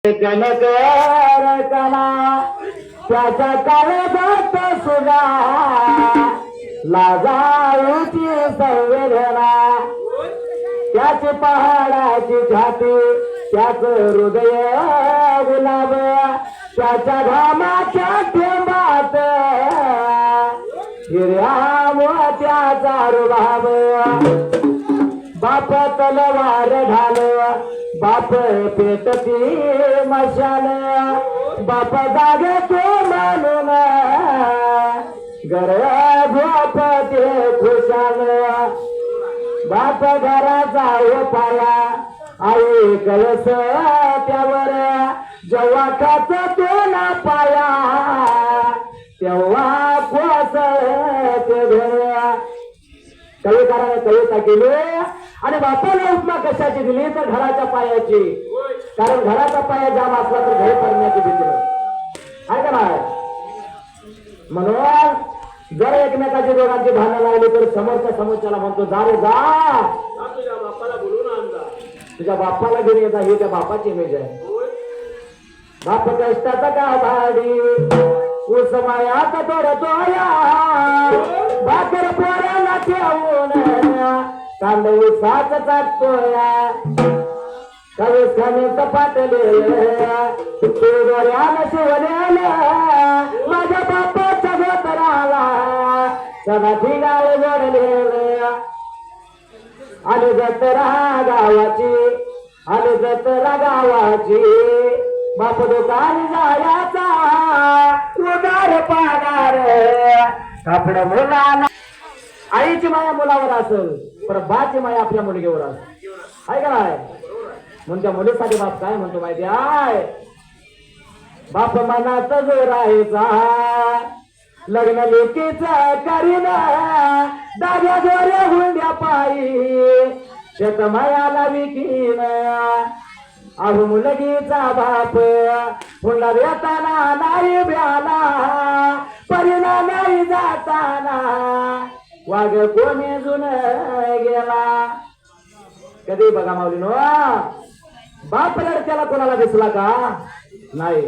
Conquer कला त्याचा काळजात Suga लाजाळूची संवेदना त्याची पहाडाची छाती त्याच हृदय गुलाब त्याच्या घामाच्या थेंबात हिरया मोत्याचा रुबाब बाप तलवार ढाल बाप पेटती मशाल बाप जागे तो म्हणून घर झोपते खुशाल बाप घराचा पाया आई कळस त्यावर जेव्हा खात तो ना पाया तेव्हा कोसळते घर कविकाराने कविता केली आणि बापाला उपमा कशाची दिली तर घराच्या पायाची. कारण घराचा पाया जाम असला तर घर पडण्याची भीती आहे का नाही. म्हणून जर एकमेकाची दोघांची भांडणं लागली तर समोरच्याला म्हणतो जा रे जा तुझ्या बापाला बोलून आणजा, तुझ्या बापाला घेऊन येता. ही त्या बापाची इमेज आहे. बाप कष्टाचा का भाडी ऊस मायात तोडतोया भाकर पोऱ्याला ठेवून कांदा ऊसाच चाटतोया कवीस खाणे सपाटलेल्या शिवलेल्या माझ्या बापाच्या गोतराला सदा ठिगाळ जोडलेल्या आली जत्रा गावाची आली जत्रा गावाची बाप दुकान जायाचा उदार पागार कापड मुलांना. आईची माया मुलावर असेल पण बाची माया आपल्या मुलगीवर असेल आहे का नाही. म्हणून त्या मुलीसाठी बाप काय म्हणतो माहिती आहे. बाप मनात जो राहायचा लग्न लेकीचा करीना दाग्या जोऱ्या हुंड्या पायी शेत मायाला विकीन अहो मुलगीचा बाप हुंडा देताना नाही ब्याला परिणाम नाही जाताना वाघ कोणी जुन गेला. कधी बघा माऊलीनो बाप लडक्याला कोणाला दिसला का नाही.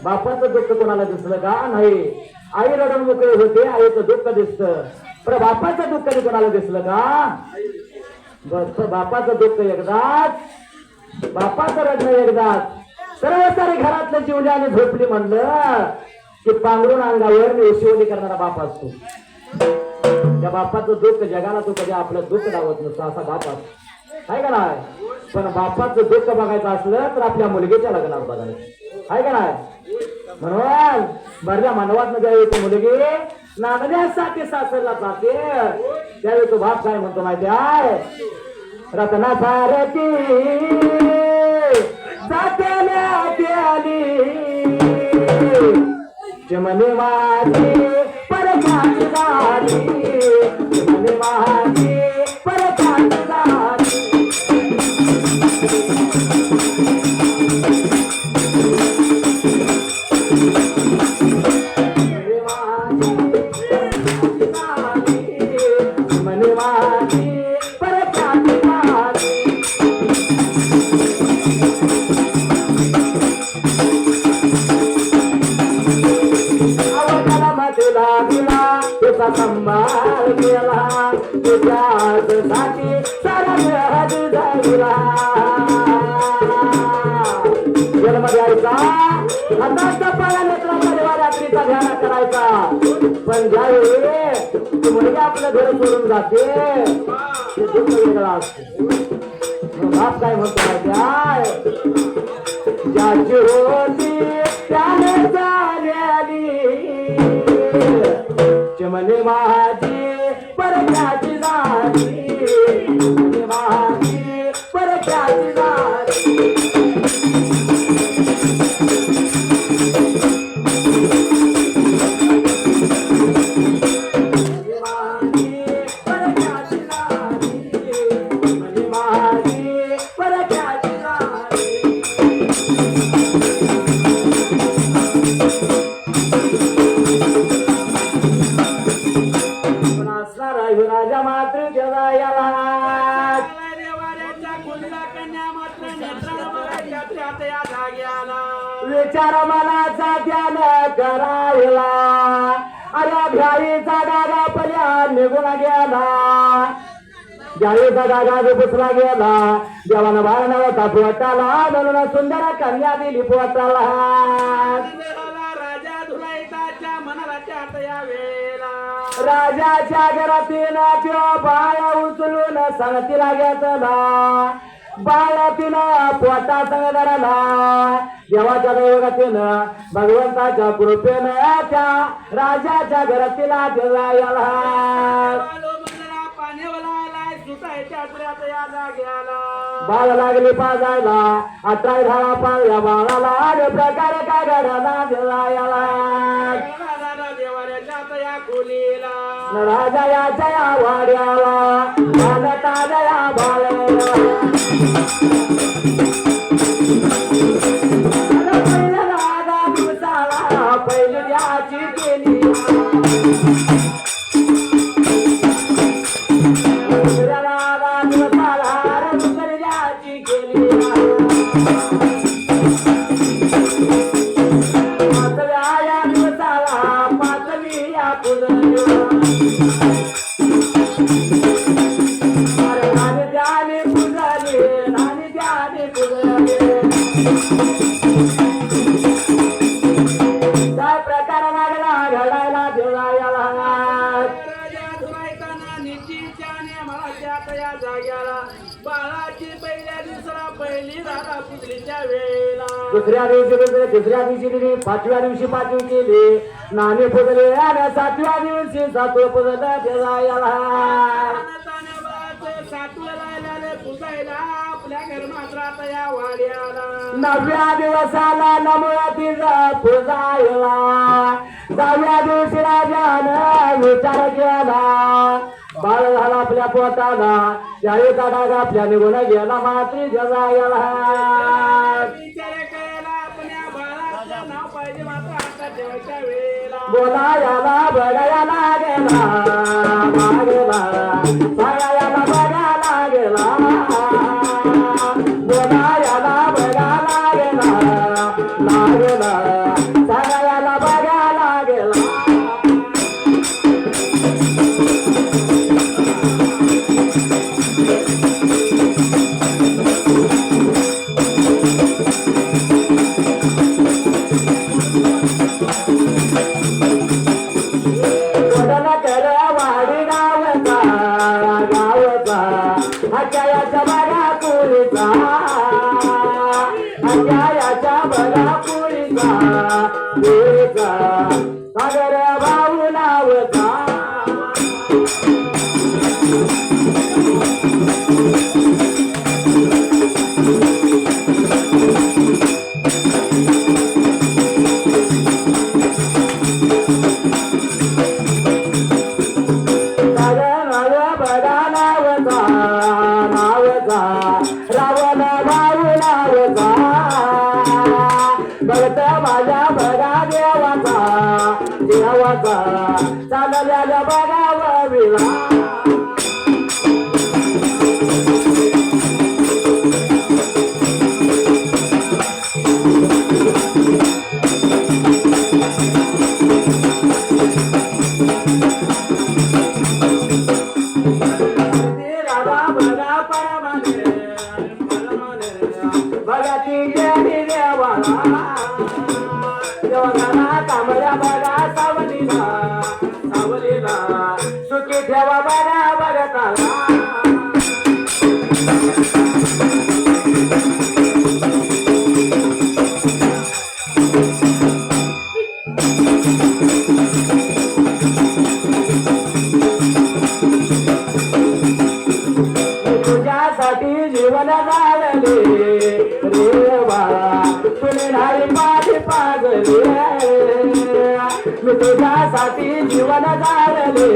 बापाचं दुःख कोणाला दिसलं का नाही. आई रडून मोकळे होते आईचं दुःख दिसतं पण बापाचं दुःख कोणाला दिसलं का. बस बापाचं दुःख एकदाच बापाचं रडणं एकदाच सर्व सारे घरातलं जिवली आणि झोपली म्हणलं की पांघरून अंगावर शिवली करणारा बाप असतो. त्या बापाचं दुःख जगाला तो कधी आपलं दुःख दावत नसतो असा बाप असतो आहे का नाही. पण बापाचं दुःख बघायचं असलं तर आपल्या मुलगीच्या लग्नात बघायचं आहे का नाही. म्हणून बऱ्या मानवात ज्यावेळी ती मुलगी नांदण्यासाठी सासरला जाते त्यावेळी तो बाप काय म्हणतो माहिती आहे. रत्ना सारखी जाते चिमणी माझी परखाची झाली चिमणी माझी परखाची झाली. संभाळ केला तुझ्यासाठी सारा जन्म द्यायचा हाताचा पाया लेकरांचा रात्रीचा ध्यान करायचा. पण ज्यावेळी ती मुलगी आपलं घर सोडून जाते ते दुःख वेगळं असतं. बाप काय म्हणतो माहिती ज्याची होती त्याने झालेली चिमणी माझी परख्याची झाली चिमणी माझी परख्याची झाली. राजा मात्र जगायला कन्या मात्र नेत्राला बघायच्या जाग्याला विचार मनाचा ध्यान करायला अरे घ्याईचा डागा पल्या निघून गेला घ्याईचा डागा पुसला गेला देवानं बाळानं होता पोटाला म्हणून सुंदर कन्या दिली पोटाला राजा धुराईताच्या मनाला चाट या वेळेला राजाच्या घरातील त्यो बाळ उचलून संगतीला घेतला बाळ तिनं पोटा संग धरला देवाच्या दैवतीनं भगवंताच्या कृपेनं त्या राजाच्या घरातीला याला पाण्यावाला सुटायच्या या जाग्याला बाळ लागली पाजायला 18 झाला पाळ्या बाळाला आणि प्रकारे काय घडला याला देवाऱ्याच्या तया खोलीला राजा याच्या या वाड्याला ताजा या बाळाला पहिल्या राजा दिवसाला पहिली द्याची केली राजा दिवसाला दुसरी द्याची केली पाचव्या या दिवसाला पाचवी या पुजली नानी द्याने पुजली नानी द्याने पुजली काय प्रकार लागला घडायला देवायाला राजा धुराईताना निश्चितच्या नियमाला तया जाग्याला बाळाची पहिल्या दिवसाला पहिली राधा पुजलीच्या वेळेला दुसऱ्या दिवशी तिसऱ्या दिवशी दिली पाचव्या दिवशी पाचवी केली नाणे पुजले आणि 7व्या दिवशी 7वं पुजलं देवायाला पुजायला आपल्या घर मात्र या वाड्याला 9व्या दिवसाला नमुळा तिचा पुजायला 10व्या दिवशी राजानं विचार केला बाळ झाला आपल्या पोटाला त्यावेळेचा डागा आपल्या निघून गेला मात्री जगायला विचार करायला आपल्या बाळाचं नाव पाहिजे मात्र आता ठेवायच्या वेळेला बोलायला बघायला गेला मागेला सांगायला बघायला गेला बोलायला बघायला गेला लागेला सांगायला बघायला गेला वाडी गावचा हक्याच्या बघा पुरीचा हक्याच्या बघा पुरीचा सागर भाऊ नावचा रावण भाऊ नावचा भक्त माझ्या बघा देवाचा चालल्या बघा विला तांबड्या बघा सावलीला सुखी ठेवा बघा बघताला तुझ्यासाठी जीवन झाले रे बाळा तुले नाही पाठी पागले मी तुझ्यासाठी जीवन झाले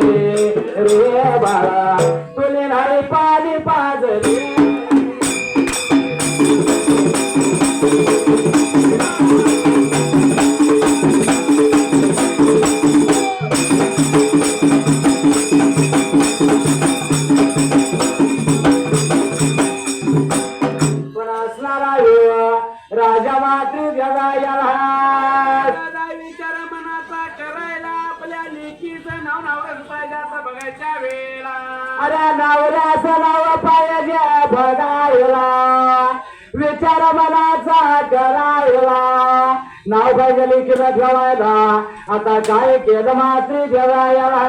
रे बाळा तुले नाही पाणी पाजले राजा मातृ जगायला दादा विचार मनाचा करायला आपल्या लेकीचं नाव नावरच पाहिजे आता बघायच्या वेळेला अरे नवऱ्याचं नाव पाहिजे बघायला विचार मनाचा करायला नाव पाहिजे लेकीला ठेवायला आता काय केलं मातृ जगायला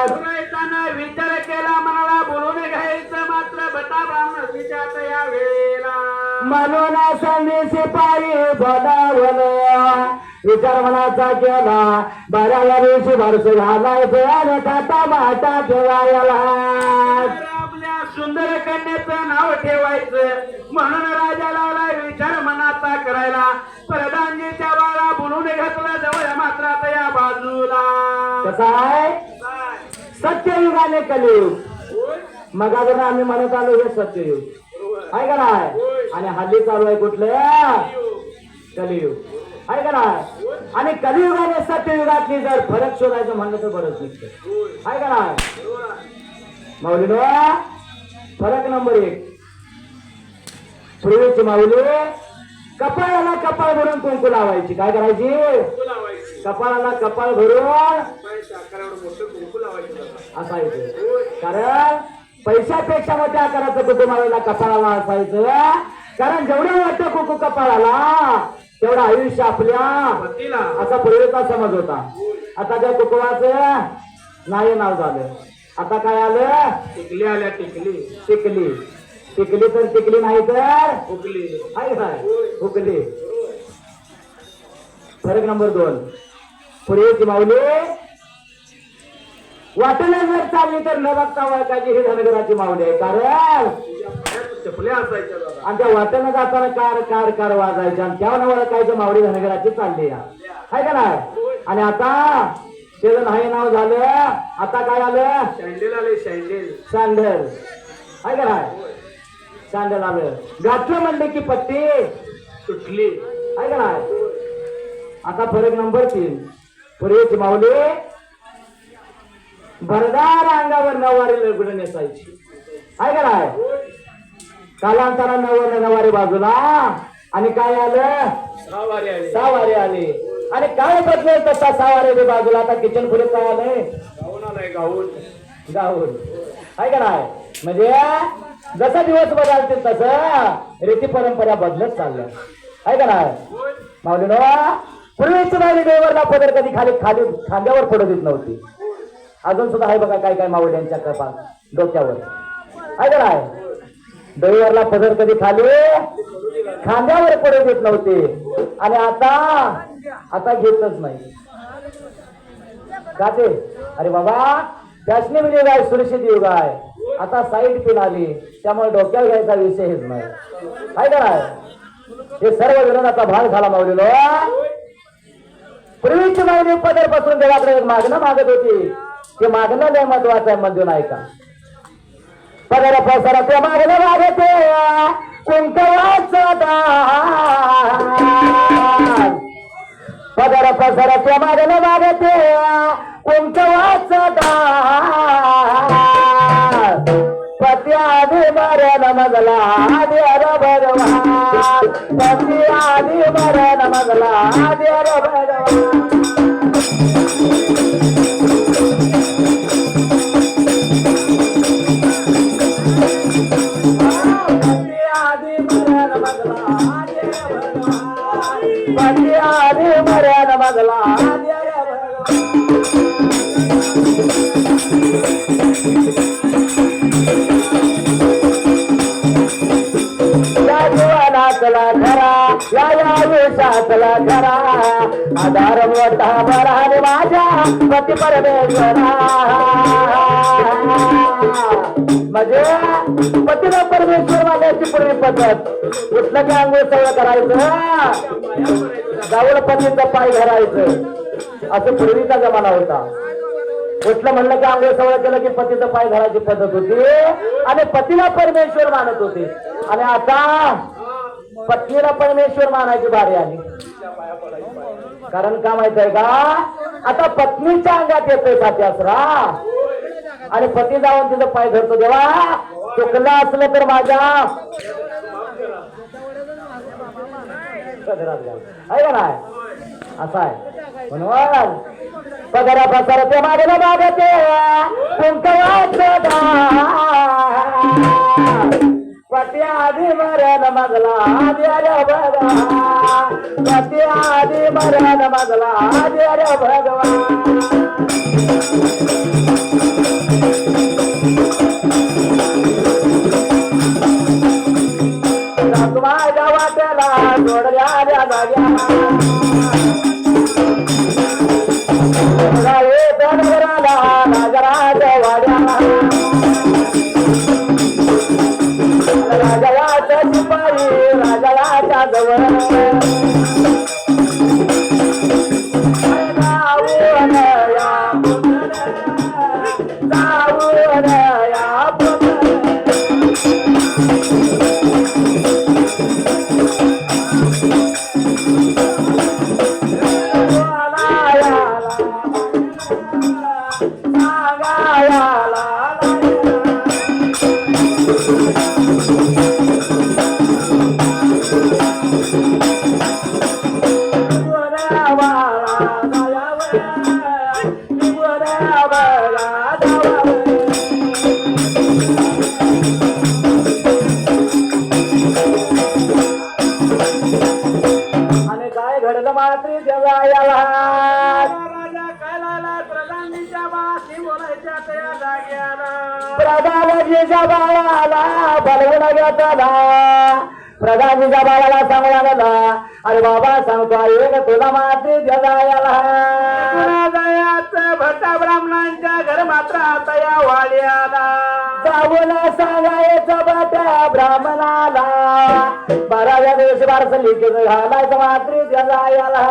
पुरायताना विचार केला मनाला बोलून घ्यायचं मात्र बटा ब्राह्मण विचारत या वेळेला म्हणून संधी शिपाई बनावलं विचार मनाचा केला बऱ्याला दिवशी वर्ष घालायचं आणि ताटा माटा ठेवायला आपल्या सुंदर कन्याचं नाव ठेवायचं म्हणून राजा लावला विचार मनाचा करायला प्रधानजीच्या बाळा बोलून घातला जवळ मात्र आता या बाजूला कसं आहे सत्ययुगाने कलियुग होय, मग अजून आम्ही म्हणत आलो हे सत्ययुग बरोबर. आहे का नाही आणि हल्ली चालू आहे कुठलं कलियुग आहे का नाही आणि कलियुगाने सत्ययुगातली जर फरक शोधायचं म्हणलं तर बरंच निघतं होय, आहे का नाही बरोबर. माऊलीनो फरक नंबर 1 पूर्वीची माऊली कपाळाला कपाळ भरून कुंकू लावायची काय करायची कुंकू लावायची. कपाळाला कपाळ भरून बाईच्या आकारावर मोठं कुंकू लावायचं दादा. असायचं होय, कारण पैशापेक्षा मोठ्या आकाराचं कुंकू माऊलीला कपाळाला असायचं कारण जेवढं वाटतं कुंकू कपाळाला तेवढं आयुष्य आपल्या पतीला असा पूर्वीचा समज होता आता त्या कुंकुवाचं नाही नाव झालं आता काय आलं टिकली आल्या टिकली टिकली टिकली तर टिकली नाही तर फुगली आहे काय हुकली फरक नंबर 2 पूर्वीची माऊली वाटेला जर चालली तर न बघता ओळखायची ही धनगराची माऊली आहे कारण तुझ्या पायात चपल्या असायच्या दादा. आणि त्या वाटेनं जाताना कार कार कार वाजायच्या आणि त्यावर ओळखायचं माऊली धनगराची चालली आहे का नाही आणि आता त्याचं नाही नाव झालं आता काय आलं सँडेल आले सँडेल सँडल आहे का नाही सँडल आलं घातलं म्हणले की पट्टी तुटली आहे का नाही आता फरक नंबर 3 पूर्वीची माऊली भरदार अंगावर नऊवारी लगुड नेसायची आहे का नाही कालांतरा नऊवारी बाजूला आणि काय आलं सहावारी आले सहावारी आले आणि काय बदलेल तसा सहावारी बाजूला आता किचन पुढे काय आलंय गाऊन आलाय गाऊन गाऊन आहे का नाही म्हणजे जसा दिवस बदलतील तसं रीती परंपरा बदलत चालल्या आहे का नाही माऊलीनो पूर्वीची माऊली देवरला पदर कधी खाली खाली खांद्यावर पडत येत नव्हती अजून सुद्धा आहे बघा काय काय माऊल्यांच्या कपाळ डोक्यावर आहे का नाही देवीवरला पदर कधी खाली खांद्यावर पडत येत नव्हते आणि आता घेतच नाही का ते अरे बाबा फॅशनेबल युग आहे सुरक्षित युग आहे आता साईड पिन आली त्यामुळे डोक्यावर घ्यायचा विषयच नाही आहे का नाही हे सर्व विरोधाचा भाग झाला माऊलीलो पूर्वीची माऊली पदर पासून देवाकडे एक मागणं मागत होती ते मागणं लय महत्वाचं आहे मंजून ऐका पदर पसर ते मागणं मागते कुंकवाचा दान पदर पसर ते मागणं मागते कुंकवाचा दान पती आधी मरण मगला देर भगवान पती आधी मरण मगला देर भगवान पती आधी मरण मगला देर जीवनातला खरा या आयुष्यातला खरा आधार मोठा बरा रे माझ्या पती परमेश्वरा म्हणजे पतीला परमेश्वर मागायची पूर्वी पद्धत उठलं की आंघोळ सगळं करायचं जाऊन पतीचा पाय धरायचं असं पूर्वीचा जमाना होता उठलं म्हणलं की आंघोळ सगळं केलं की पतीचा पाय धरायची पद्धत होती आणि पतीला परमेश्वर मानत होते आणि आता पत्नीला परमेश्वर मानायची बारी आली कारण का माहित आहे का आता पत्नीच्या अंगात येतोय साथ्यासरा आणि पती जाऊन तिथं पाय धरतो देवा चुकलं असलं तर माझ्या पदरात घाल आहे का नाही असा आहे म्हणून पदरा पसर ते मागेला मागते पती आधी मरण मजला आधी अरे भगवान पती आधी मरण मजला आधी अरे भगवान माझ्या वाट्याला सोडल्या जाग्या राजराच्या वाड्या राजाच्या शिपाई राजाच्या जवळ प्रधानजीच्या बाळाला बलवून घेतला प्रधानजीच्या बाळाला सांगला अरे बाबा सांगतो एक तुला मात्री जगायला भट्टा ब्राह्मणांच्या घर मात्र आता या वाड्याला जाऊन सांगायचं भट्टा ब्राह्मणाला 12व्या दिवशी बारस लिखित घालायचं मात्री जगायला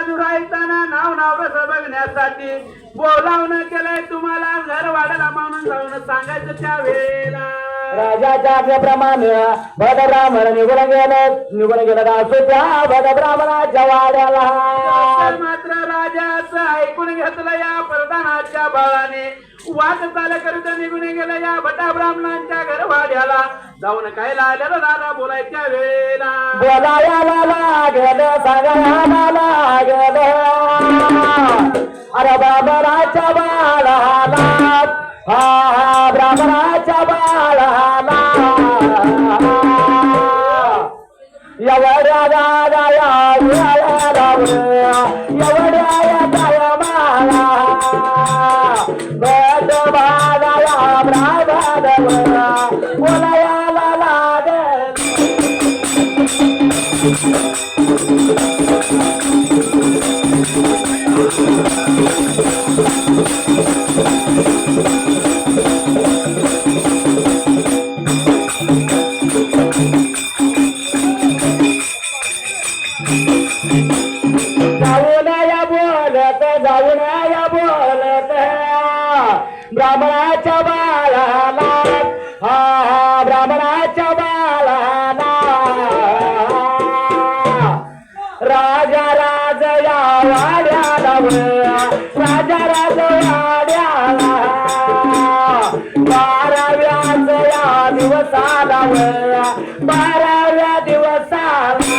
दुरायताना नाव नावरस बघण्यासाठी बोलावणं केलंय तुम्हाला घर वाढायला म्हणून जाऊन सांगायचं त्या वेळेला राजाच्या आज्ञेप्रमाणे भद ब्राह्मण निघून गेलं असो त्या भद ब्राह्मणाच्या वाड्याला मात्र राजाचं ऐकून घेतलं या प्रधानाच्या बाळाने वाट चाल करीत निघून गेलं या भटा ब्राह्मणांच्या घर वाड्याला जाऊन काय लागलं दादा बोलायच्या वेळेला बोलायला लागलं सांगायला लागलं अरे ब्राह्मणाच्या बाळाला हा ब्राह्मणाच्या बाळाला एवढ्या दादा एवढ्या दाया माला बद बाळा ब्राह्मण बोलायला लागल ब्राह्मणाच्या बाळाला हा ब्राह्मणाच्या बाळाला राजा राजया वाड्याला राजा वाड्याला 12व्या या दिवसाला 12व्या दिवसाला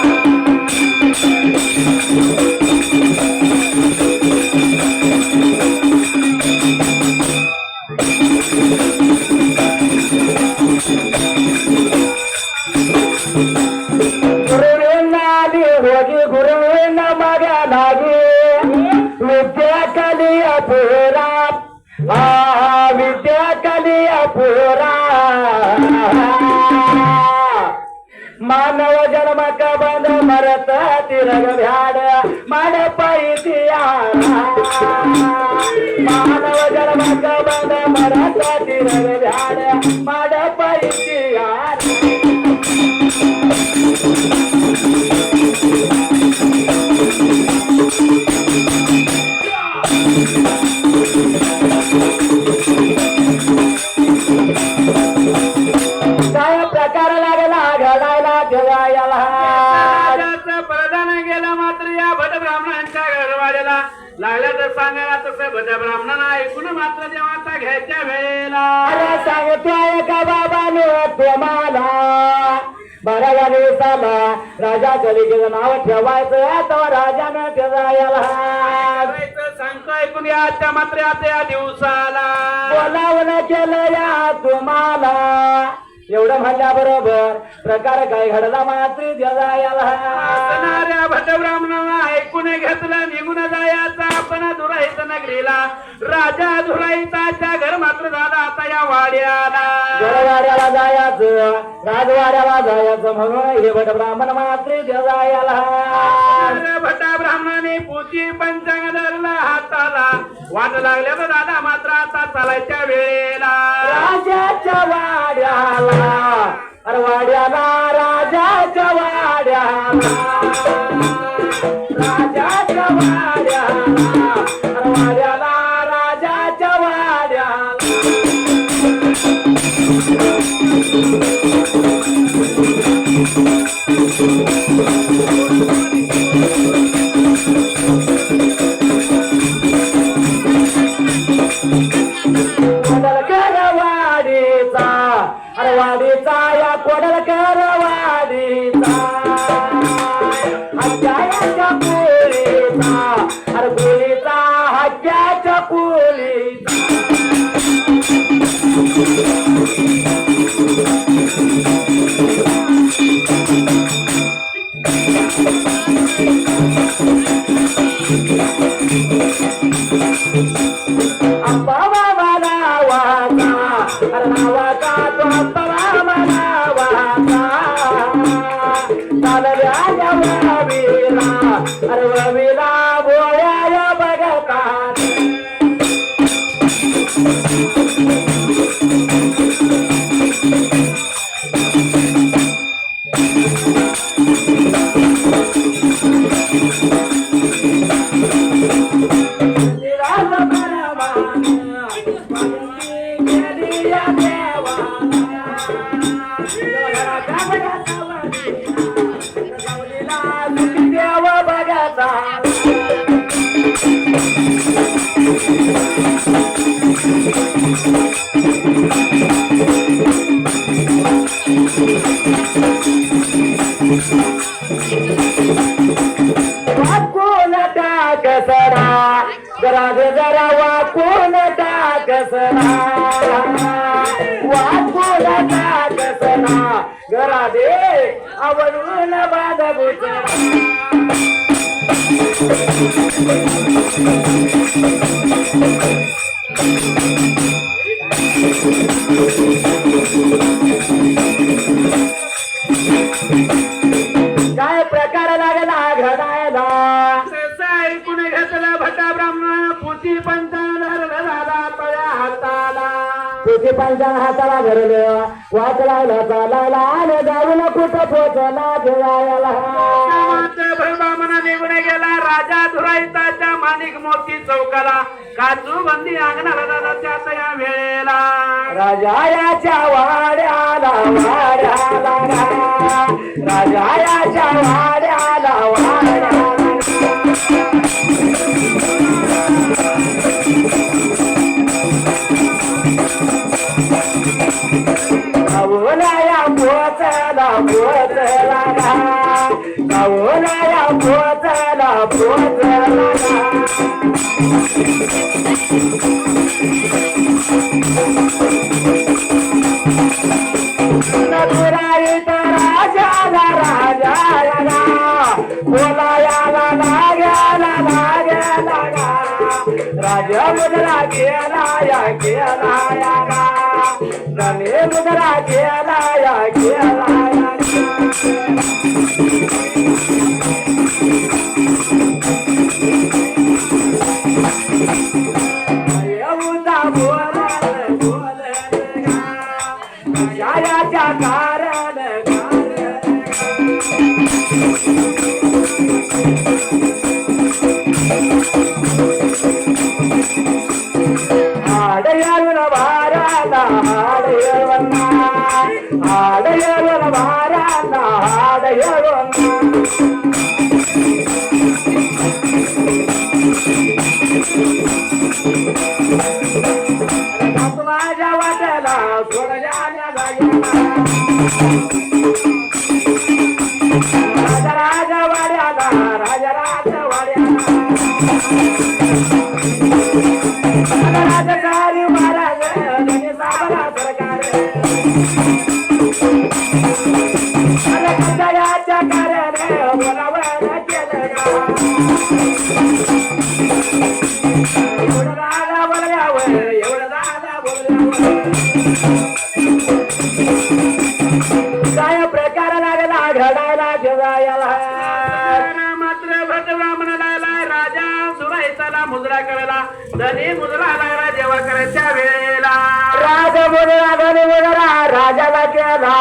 गुरुविना मागा लागे विद्या कलिया पुरा विद्या कलिया पुरा मानव जन्म कबंद मरत तिरग भ्याड माड पैतिया मानव जन्म कबंद मरत तिरग भ्याड माड पैतिया काय प्रकार लागला घडायला ठेवायला प्रधान गेला मात्र या भट ब्राह्मणांच्या घरवाड्याला लागल्या तर सांगायला तसं भट ब्राह्मणांना ऐकून मात्र देवाचा घ्यायच्या वेळेला अरे सांगतोय का बाबानो तुम्हाला 12व्या दिवसाला राजा कलिकेचं नाव ठेवायचं तेव्हा राजानं ठेवायला सांगतो ऐकून या आजच्या मात्र आता या दिवसाला बोलावलं केलं या तुम्हाला एवढं म्हणल्याबरोबर प्रकार काय घडला मात्र जगायला असणाऱ्या भटब्राह्मणाला ऐकून घेतलं निघून जायचा आपण धुराईत नगरीला राजा धुराईताच्या घर मात्र झाला आता या वाड्याला गडवाड्याला जायचं राजवाड्याला जायचं म्हणून हे भटब्राह्मण मात्र जगायला भटा ब्राह्मणाने पोची पंचांग धरला हाताला वाट लागल्या तर दादा मात्र आता चालायच्या वेळेला राजाच्या वाड्याला अरे वाड्याला राजाच्या वाड्याला राजाच्या वाड्याला अरे वाड्याला राजाच्या वाड्याला वाडीचा अरे वाडीचा या कोडलकर वाडीचा हत्याच्या पोळीचा अरे पोळीचा हत्याच्या पोळीचा नावाचा तो अरवीला बोळ्या बघतात वाकून टाकसरा गराज जरा वाकून टाकसरा वाकून टाकसरा गरादे आवडून बांधबुचरा काय प्रकार लागला घडायला ऐकून घेतलं भटा ब्राह्मण पोथी पंचांग झाला तया हाताला पोथी पंचांग हाताला धरलं वाच लागला चालायला आले जाऊन कुठं पोचला घेवायला ब्राह्मणा निघून गेला राजा धुराईताच्या माणिक मोती चौकाला काजू बंदी अंगणाला दादा त्याच या वेळेला राजायाच्या वाड्याला वाड्याला राजायाच्या वाड्याला वाड्याला गावोलाया पोचला पोचला गावोलाया पोचला पोचला नगराईत राजाला राजाला बोलायाला लागला लागला राजा मुद्रा गेला या नने मुद्रा गेला या जायाच्या कारण आडयाला वाराला आडयवना आडयाला वाराला आडयवना माझ्या वाट्याला सोडल्या राजवाड्याला राजकारी महाराज धनी साबरा सरकार कचऱ्याच्या कार्याने बोलावं केलं का एवढं दादा बोलल्यावर एवढं दादा बोलल्यावर काय प्रकार लागला घडायला जेवायला मात्र भटब्राह्मणाला राजा सुरायचाला मुजरा करायला धनी मुजरा लागला जेव्हा करायच्या वेळेला राज मुजरा धनी मुजरा राजाला केला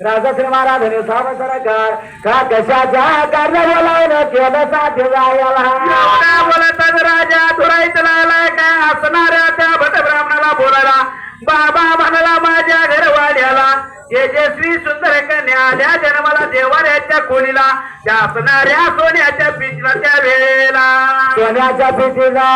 राजा श्री महाराज धनी साम सरकार का कशाच्या कार्य बोलावलं केलं साध्य जायला एवढा बोलतात राजा सुरायचा लागलाय काय असणाऱ्या त्या भटब्राह्मणाला बोलायला बाबा म्हणाला माझ्या घरवाड्याला यशस्वी सुंदर कन्या आल्या जन्माला देवाऱ्याच्या खोलीला त्या असणाऱ्या सोन्याच्या पिचनाच्या वेळेला सोन्याच्या पिठीला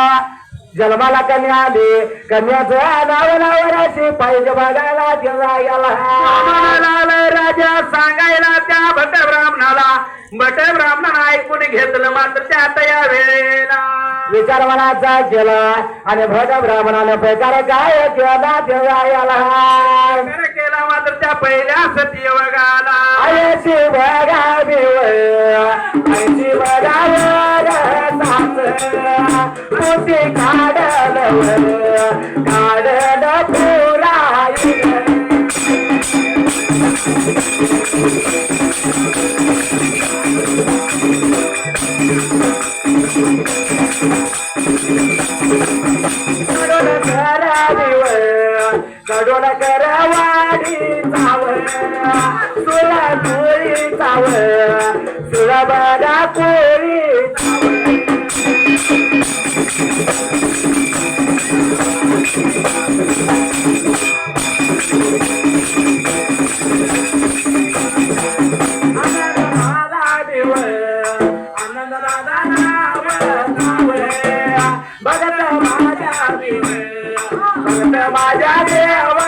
जन्माला कन्या आली कन्याचं नाव नावराशी पाहिजे बघायला जायला म्हणाला राजा सांगायला त्या भटब्राह्मणाला भटब्राह्मणानं ऐकून घेतलं मात्र त्या आता या वेळेला विचार मनाचा केला आणि भट ब्राह्मणाने प्रकार काय केला जायला केला मात्र त्या पहिल्या सती बघाला आयची बघावी आयची बघावर मोठी काढलं काढलं पुरा कडोल करवाडी चाव सुळा पोळी चाव सुळा बडा पोळी आनंद दादा नाव बघत माझ्या बघत माझ्या देवा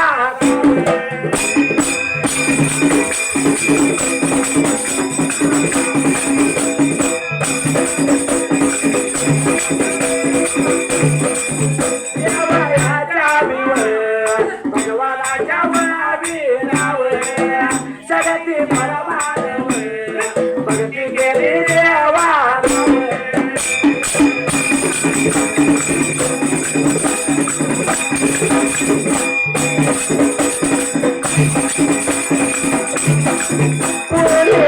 भगवानाच्या वीराव सगती परमानव भक्ती गेली देवा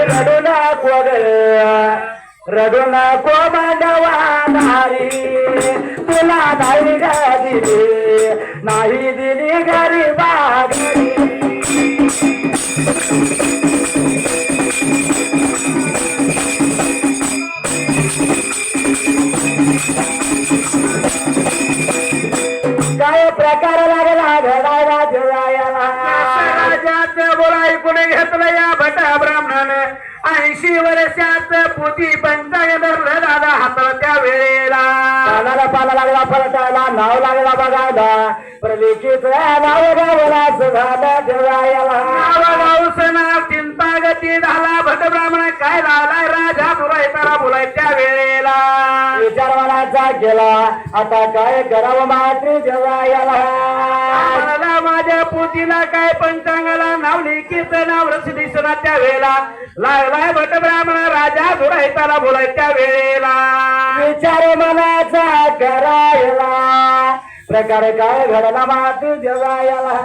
रडू नको रडू नको मांडवा नारी तुला नाही दिली नाही दिली गरीबा घरी काय प्रकार लागला घडायला जेवायला राजाचं बोला ऐकून घेतलं या भटा ब्राह्मणानं 80 वर्षात पोती पंचांग धरलं दादा हाताला त्या वेळेला पानाला पाला लागला पलटायला नाव लागला बघायला प्रलेखीच नाव गावला झालं जेवायला नाव चिंता गती झाला भट ब्राह्मण काय झालाय राजा तुला बोलाय त्या वेळेला विचार मनाचा केला आता काय करावं मात्र जेवायला माझ्या पोतीला काय पंचांगाला नाव लिखित नाव रस दिसना त्या वेळेला लागलाय भट ब्राह्मण राजा धुरायताला बोलाय त्या वेळेला विचार मनाचा करायला प्रकार काय घडला मात्र जेवायला